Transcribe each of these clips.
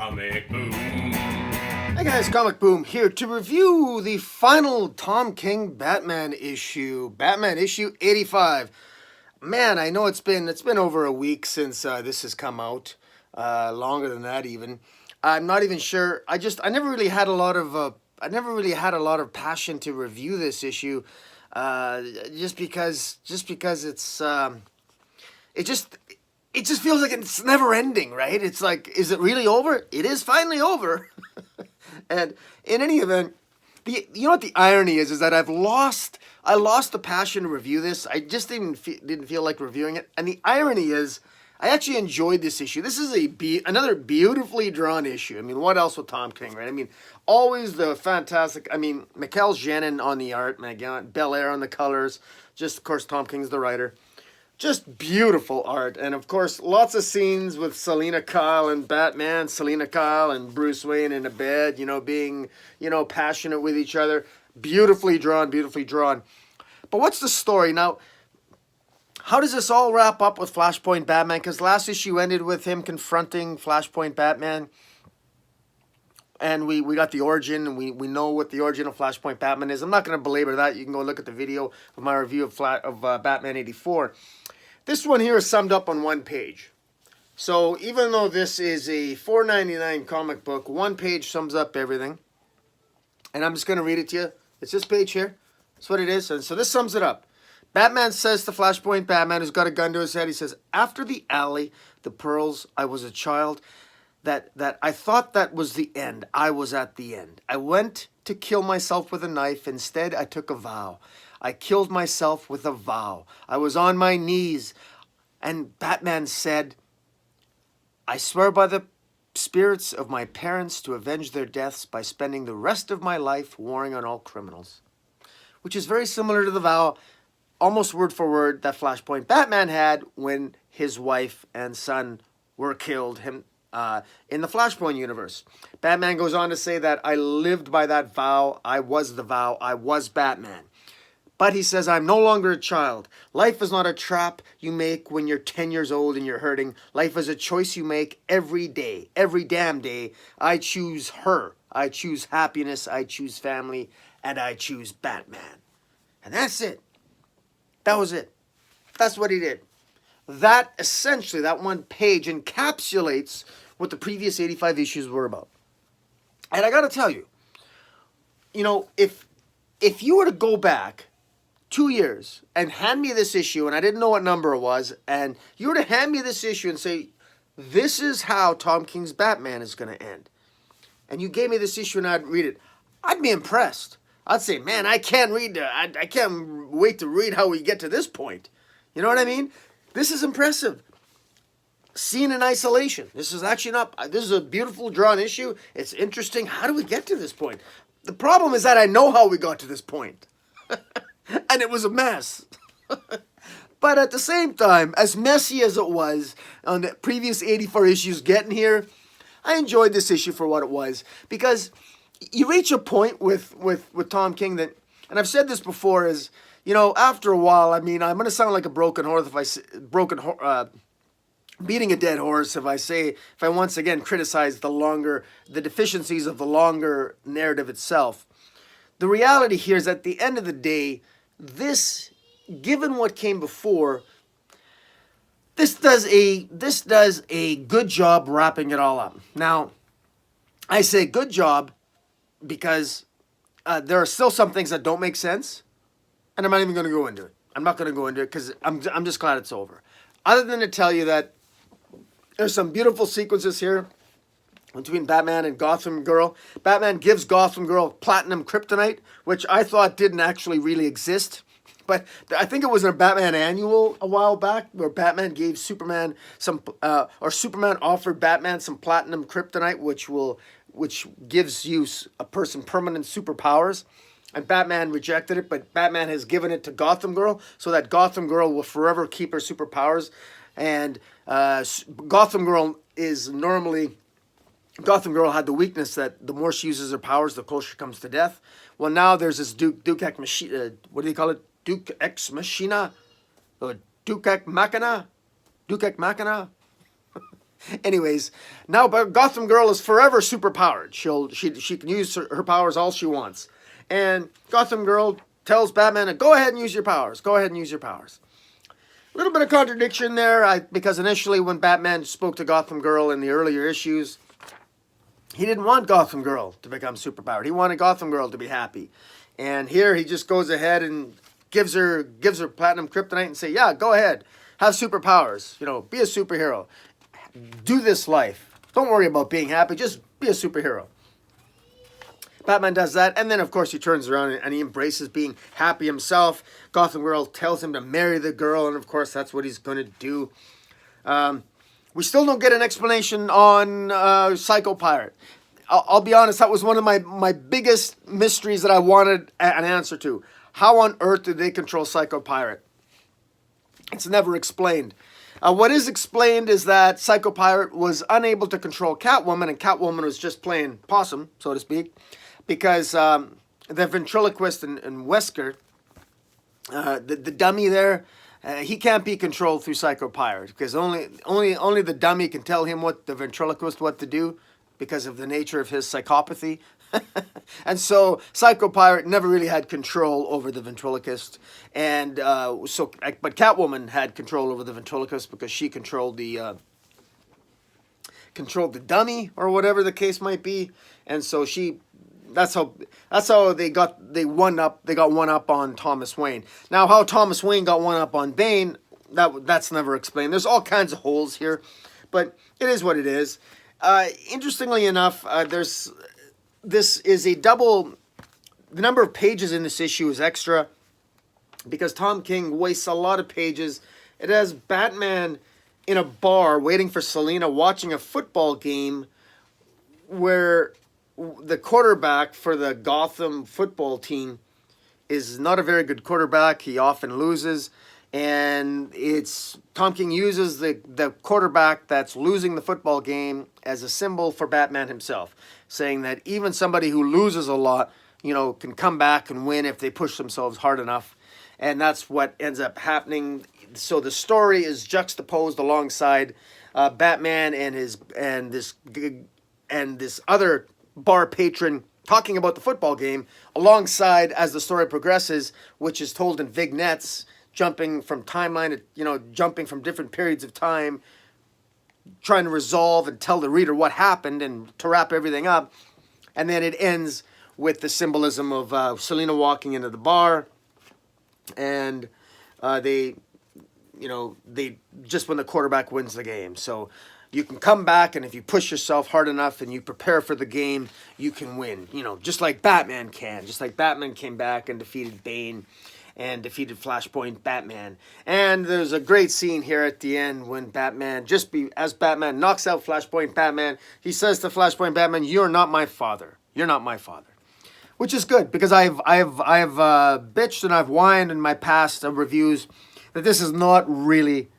Comic Boom. Hey guys, Comic Boom here to review the final Tom King Batman issue, Batman issue 85. Man, I know it's been over a week since this has come out, longer than that even. I'm not even sure. I never really had a lot of passion to review this issue, just because it just it just feels like it's never ending, right? It's like, is it really over? It is finally over. And in any event, you know what the irony is that I lost the passion to review this. I just didn't feel like reviewing it. And the irony is, I actually enjoyed this issue. This is another beautifully drawn issue. I mean, what else with Tom King, right? I mean, always the fantastic. I mean, Mikel Janin on the art, Belair on the colors. Just of course, Tom King's the writer. Just beautiful art, and of course, lots of scenes with Selina Kyle and Batman, Selina Kyle and Bruce Wayne in a bed, being, passionate with each other. Beautifully drawn, beautifully drawn. But what's the story? Now, how does this all wrap up with Flashpoint Batman? Because last issue ended with him confronting Flashpoint Batman. And we got the origin, and we know what the origin of Flashpoint Batman is. I'm not going to belabor that. You can go look at the video of my review of Batman 84. This one here is summed up on one page. So even though this is a $4.99 comic book, one page sums up everything. And I'm just going to read it to you. It's this page here. That's what it is. And so this sums it up. Batman says to Flashpoint Batman, who's got a gun to his head, he says, "After the alley, the pearls, I was a child. That I thought that was the end. I was at the end. I went to kill myself with a knife. Instead, I took a vow. I killed myself with a vow. I was on my knees." And Batman said, "I swear by the spirits of my parents to avenge their deaths by spending the rest of my life warring on all criminals." Which is very similar to the vow, almost word for word, that Flashpoint Batman had when his wife and son were killed in the Flashpoint universe. Batman goes on to say that I lived by that vow. I was the vow. I was Batman. But he says, "I'm no longer a child. Life is not a trap you make when you're 10 years old and you're hurting. Life is a choice you make every day, every damn day. I choose her. I choose happiness. I choose family. And I choose Batman." And that's it. That was it. That's what he did. That essentially, that one page encapsulates what the previous 85 issues were about. And I got to tell you, if you were to go back 2 years and hand me this issue, and I didn't know what number it was, and you were to hand me this issue and say, "This is how Tom King's Batman is going to end," and you gave me this issue and I'd read it, I'd be impressed. I'd say, "Man, I can't wait to read how we get to this point." You know what I mean? This is impressive. Seen in isolation. This is a beautiful drawn issue. It's interesting. How do we get to this point? The problem is that I know how we got to this point. And it was a mess. But at the same time, as messy as it was on the previous 84 issues getting here, I enjoyed this issue for what it was. Because you reach a point with Tom King that, and I've said this before, is, after a while, I mean, I'm going to sound like a broken horse if I say, beating a dead horse if I once again criticize the deficiencies of the longer narrative itself. The reality here is, at the end of the day, this, given what came before, this does a good job wrapping it all up. Now, I say good job because there are still some things that don't make sense, and I'm not even going to go into it. I'm not going to go into it because I'm just glad it's over. Other than to tell you that there's some beautiful sequences here between Batman and Gotham Girl. Batman gives Gotham Girl platinum kryptonite, which I thought didn't actually really exist. But I think it was in a Batman annual a while back where Batman gave Superman Superman offered Batman some platinum kryptonite, which gives you a person permanent superpowers. And Batman rejected it, but Batman has given it to Gotham Girl so that Gotham Girl will forever keep her superpowers. And Gotham Girl had the weakness that the more she uses her powers, the closer she comes to death. Well, now there's this Duke Ex Machina. What do you call it? Duke Ex Machina? Or Duke Ex Machina? Duke Ex Machina? Anyways, now Gotham Girl is forever superpowered. She can use her powers all she wants. And Gotham Girl tells Batman to go ahead and use your powers. Go ahead and use your powers. A little bit of contradiction there, because initially when Batman spoke to Gotham Girl in the earlier issues, he didn't want Gotham Girl to become superpowered. He wanted Gotham Girl to be happy. And here he just goes ahead and gives her platinum kryptonite and say, yeah, go ahead. Have superpowers. You know, be a superhero. Do this life. Don't worry about being happy. Just be a superhero. Batman does that, and then of course he turns around and he embraces being happy himself. Gotham Girl tells him to marry the girl, and of course that's what he's going to do. We still don't get an explanation on Psycho Pirate. I'll be honest, that was one of my biggest mysteries that I wanted an answer to. How on earth did they control Psycho Pirate? It's never explained. What is explained is that Psycho Pirate was unable to control Catwoman, and Catwoman was just playing possum, so to speak, because the ventriloquist in Wesker, the dummy there, he can't be controlled through Psycho Pirate, because only the dummy can tell him what the ventriloquist what to do, because of the nature of his psychopathy. And so Psycho Pirate never really had control over the ventriloquist, and but Catwoman had control over the ventriloquist because she controlled the dummy, or whatever the case might be. And so that's how they got one up on Thomas Wayne. Now, how Thomas Wayne got one up on Bane, that's never explained. There's all kinds of holes here, but it is what it is. Interestingly enough, this is a double. The number of pages in this issue is extra because Tom King wastes a lot of pages. It has Batman in a bar waiting for Selina, watching a football game where the quarterback for the Gotham football team is not a very good quarterback. He often loses. And Tom King uses the quarterback that's losing the football game as a symbol for Batman himself, saying that even somebody who loses a lot, can come back and win if they push themselves hard enough. And that's what ends up happening. So the story is juxtaposed alongside Batman and this other bar patron talking about the football game, alongside as the story progresses, which is told in vignettes, jumping from timeline, jumping from different periods of time, trying to resolve and tell the reader what happened and to wrap everything up. And then it ends with the symbolism of Selina walking into the bar, and they just when the quarterback wins the game. So you can come back, and if you push yourself hard enough and you prepare for the game, you can win. Just like Batman can. Just like Batman came back and defeated Bane and defeated Flashpoint Batman. And there's a great scene here at the end when Batman, as Batman knocks out Flashpoint Batman, he says to Flashpoint Batman, "You're not my father. You're not my father." Which is good, because I've bitched and I've whined in my past reviews that this is not really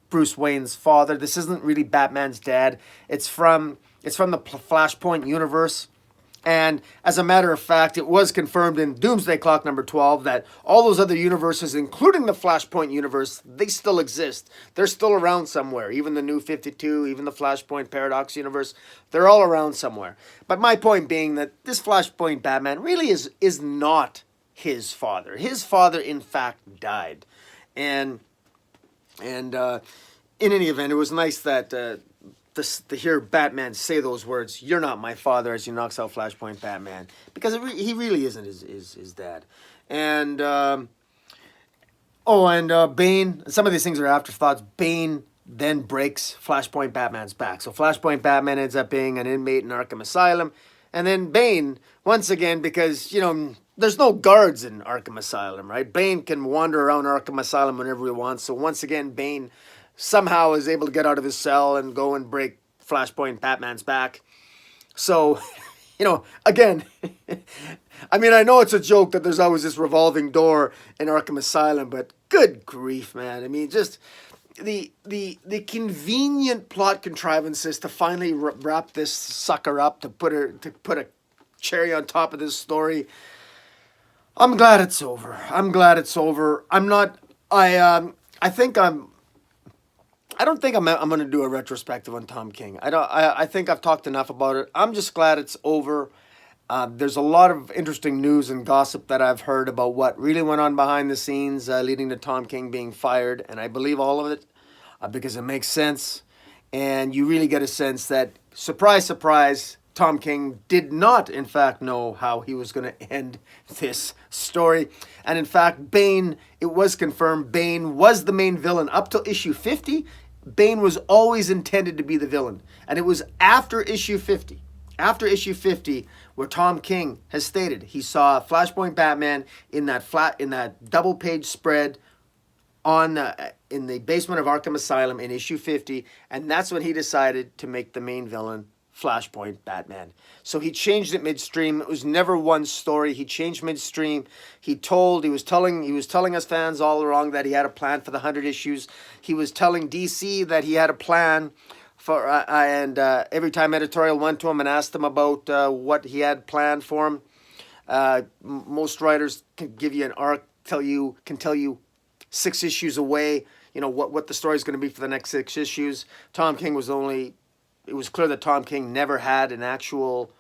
Bruce Wayne's father. This isn't really Batman's dad. It's from the Flashpoint universe. And as a matter of fact, it was confirmed in Doomsday Clock number 12 that all those other universes, including the Flashpoint universe, they still exist. They're still around somewhere. Even the New 52, even the Flashpoint Paradox universe, they're all around somewhere. But my point being that this Flashpoint Batman really is not his father. His father, in fact, died. And in any event, it was nice that to hear Batman say those words, "You're not my father," as he knocks out Flashpoint Batman, because he really isn't his dad. And Bane. Some of these things are afterthoughts. Bane then breaks Flashpoint Batman's back, so Flashpoint Batman ends up being an inmate in Arkham Asylum, and then Bane once again, because there's no guards in Arkham Asylum, right? Bane can wander around Arkham Asylum whenever he wants. So once again, Bane somehow is able to get out of his cell and go and break Flashpoint Batman's back. So, again, I mean, I know it's a joke that there's always this revolving door in Arkham Asylum, but good grief, man. I mean, just the convenient plot contrivances to finally wrap this sucker up, to put a cherry on top of this story. I'm glad it's over. I I don't think I'm going to do a retrospective on Tom King. I think I've talked enough about it. I'm just glad it's over. There's a lot of interesting news and gossip that I've heard about what really went on behind the scenes, leading to Tom King being fired, and I believe all of it because it makes sense. And you really get a sense that, surprise, surprise, Tom King did not, in fact, know how he was going to end this story. And in fact, Bane, it was confirmed, Bane was the main villain up till issue 50. Bane was always intended to be the villain. And it was after issue 50, where Tom King has stated he saw Flashpoint Batman in that double page spread in the basement of Arkham Asylum in issue 50, and that's when he decided to make the main villain Flashpoint Batman. So he changed it midstream. It was never one story. He changed midstream. He was telling us fans all along that he had a plan for the 100 issues. He was telling DC that he had a plan for and every time editorial went to him and asked him about what he had planned for him, most writers can give you an arc, can tell you 6 issues away, what the story is going to be for the next 6 issues. It was clear that Tom King never had an actual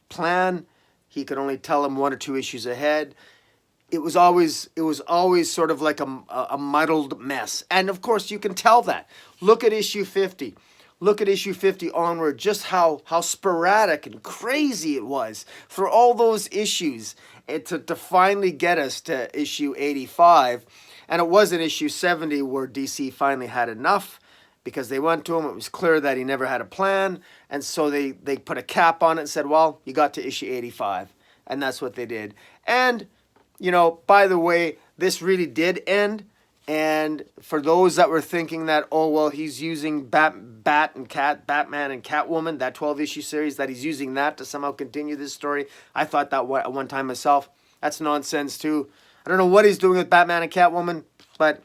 plan. He could only tell him 1 or 2 issues ahead. It was always sort of like a muddled mess. And of course, you can tell that. Look at issue 50. Look at issue 50 onward, just how sporadic and crazy it was for all those issues and to finally get us to issue 85. And it was in issue 70 where DC finally had enough, because they went to him. It was clear that he never had a plan. And so they put a cap on it and said, well, you got to issue 85. And that's what they did. And, by the way, this really did end. And for those that were thinking that, oh, well, he's using Batman and Catwoman, that 12-issue series, that he's using that to somehow continue this story. I thought that at one time myself. That's nonsense, too. I don't know what he's doing with Batman and Catwoman, but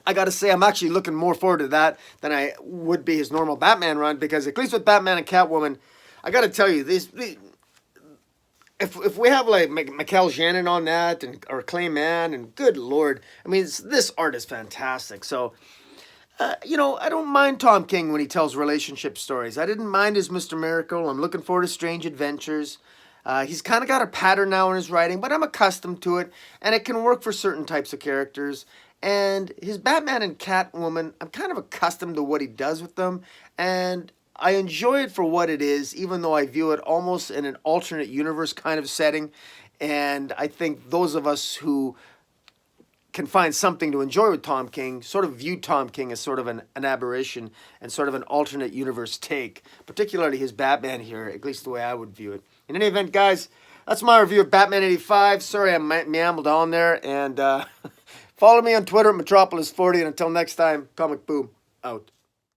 I got to say I'm actually looking more forward to that than I would be his normal Batman run, because at least with Batman and Catwoman, I got to tell you, if we have like Mikel Janin on that or Clay Mann, and good Lord, I mean, this art is fantastic. So, I don't mind Tom King when he tells relationship stories. I didn't mind his Mr. Miracle. I'm looking forward to Strange Adventures. He's kind of got a pattern now in his writing, but I'm accustomed to it, and it can work for certain types of characters. And his Batman and Catwoman, I'm kind of accustomed to what he does with them, and I enjoy it for what it is, even though I view it almost in an alternate universe kind of setting. And I think those of us who can find something to enjoy with Tom King sort of view Tom King as sort of an aberration and sort of an alternate universe take, particularly his Batman here, at least the way I would view it. In any event, guys, that's my review of Batman 85. Sorry I meandered on there, and follow me on Twitter at Metropolis40, and until next time, Comic Boom out.